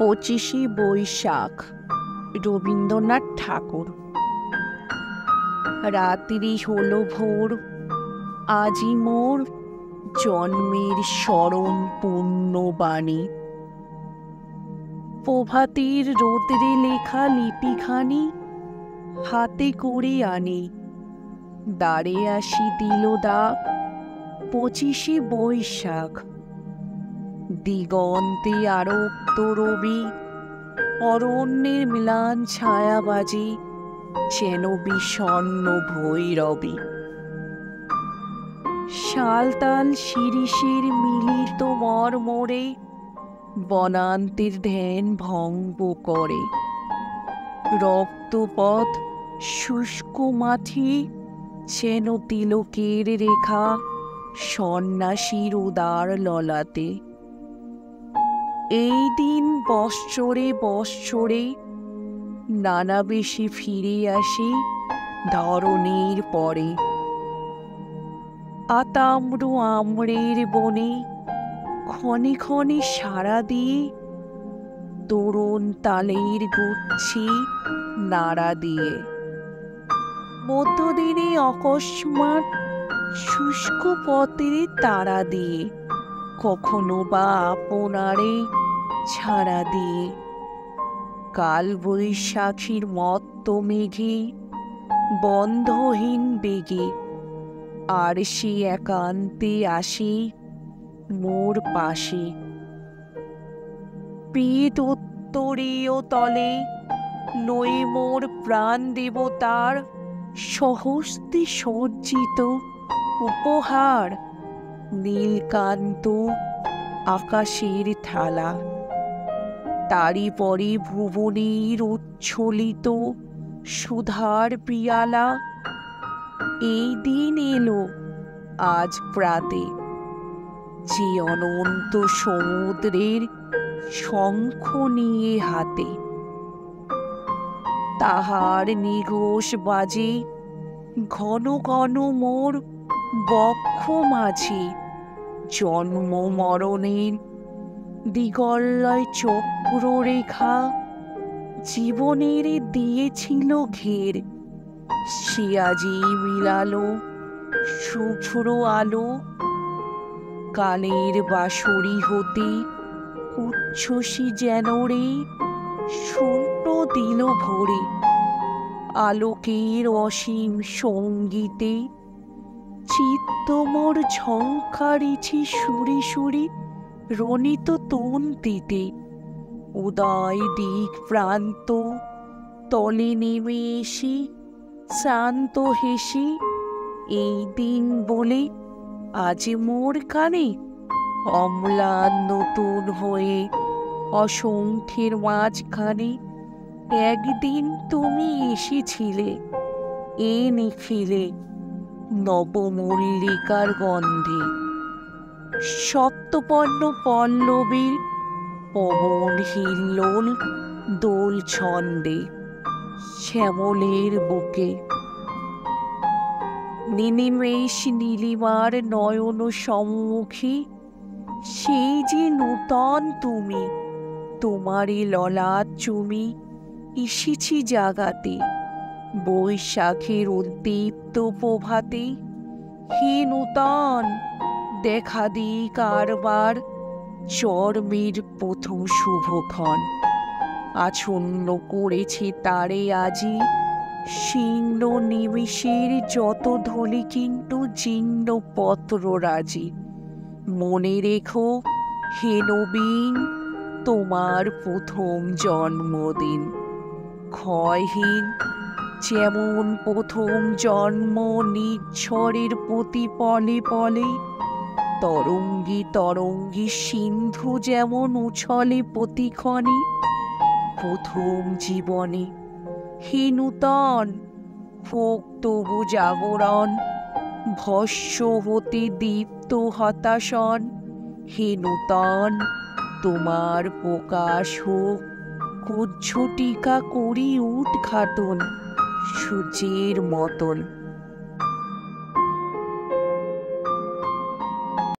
পঁচিশে বৈশাখ রবীন্দ্রনাথ ঠাকুর। রাত্রি হলো ভোর, আজি মোর জন্মের স্মরণ পুণ্যবাণী। প্রভাতের রোদ্রে লেখা লিপিখানি হাতে করে আনি, দ্বারে আসি দিল ডাক পঁচিশে বৈশাখ। দিগন্তে আরক্ত রবি, অরণ্যের ম্লান ছায়াবাজি যেন বিষণ্ণ ভৈরবী। শালতাল শিরিষের মিলিত মর্মরে বনান্তের ধ্যান ভঙ্গ করে। রক্তপথ শুষ্ক মাঠে যেন তিলকের রেখা সন্ন্যাসীর উদার ললাটে। এই দিন বৎসরে বৎসরে নানা বেশে ফিরে আসে ধরণীর পরে। আতাম্র আম্রের বনে ক্ষণে ক্ষণে সাড়া দিয়ে তরুণ তালের গুচ্ছি নাড়া দিয়ে। মধ্যদিনে অকস্মাৎ শুষ্ক পথে তাড়া দিয়ে, কখনো বা আপনারে ছাড়া দিয়ে। কাল বৈশাখীর মত্ত মেঘে বন্ধহীন বেগে আর সে একান্তে আসে মোর পাশে। পিঠ উত্তরীয় তলে লই মোর প্রাণ দেবতার সহস্তে সজ্জিত উপহার। নীলকান্ত আকাশের থালা, তারি পরে ভুবনের উচ্ছ্বলিত সুধার পিয়ালা। এই দিন এলো আজ প্রাতে, যে অনন্ত সমুদ্রের শঙ্খ নিয়ে হাতে। তাহার নিঘোষ বাজে ঘন ঘন মোর বক্ষ মাঝে। জন্ম মরণের দিগল্লয় চক্ররেখা জীবনের দিয়েছিল ঘের। সে আজি মিলালো শুভ্র আলো, কালের বাঁশরি হতে উচ্ছ্বসী যেন রে শূন্য দিল ভরে। আলোকের অসীম সঙ্গীতে চিত্ত মোর ঝঙ্কারিছি সুরে সুরে রণিত তন্ত্রীতে। উদয় দিক প্রান্ত তলে নেমে এসে শান্ত হেসে এই দিন বলে আজ মোর কানে অম্লান নতুন হয়ে অসংখ্যের মাঝখানে। একদিন তুমি এসেছিলে এ নিখিলে নবমল্লিকার গন্ধে। সপ্তপর্ণ পল্লবীর পবন হিল্লোল দোল ছন্দে শ্যামলের বুকে। নিনিমেষ নীলিমার নয়ন সম্মুখী সেই যে নূতন তুমি, তোমারই ললাট চুমি এসেছি জাগাতে। বৈশাখের উদ্দীপ্ত প্রভাতে হে নূতন দেখা দিই কারবার চর্মের প্রথম শুভক্ষণ। আচ্ছন্ন করেছে তারে আজি শীর্ণ নিমিষের যত ধুলি কিন্তু জীর্ণ পত্র রাজি। মনে রেখো হে নবীন তোমার প্রথম জন্মদিন। ক্ষয়হীন যেমন প্রথম জন্ম নিঝড়ের প্রতি পলে পলে। তরঙ্গী তরঙ্গী সিন্ধু যেমন উছলে প্রতিক্ষণে। প্রথম জীবনে হে নূতন হোক তবু জাগরণ, ভস্য হতে দীপ্ত হতাশন। হে নূতন তোমার প্রকাশ হোক কুজ্ঝটিকা করি উদ্ঘাটন সূর্যের মতন।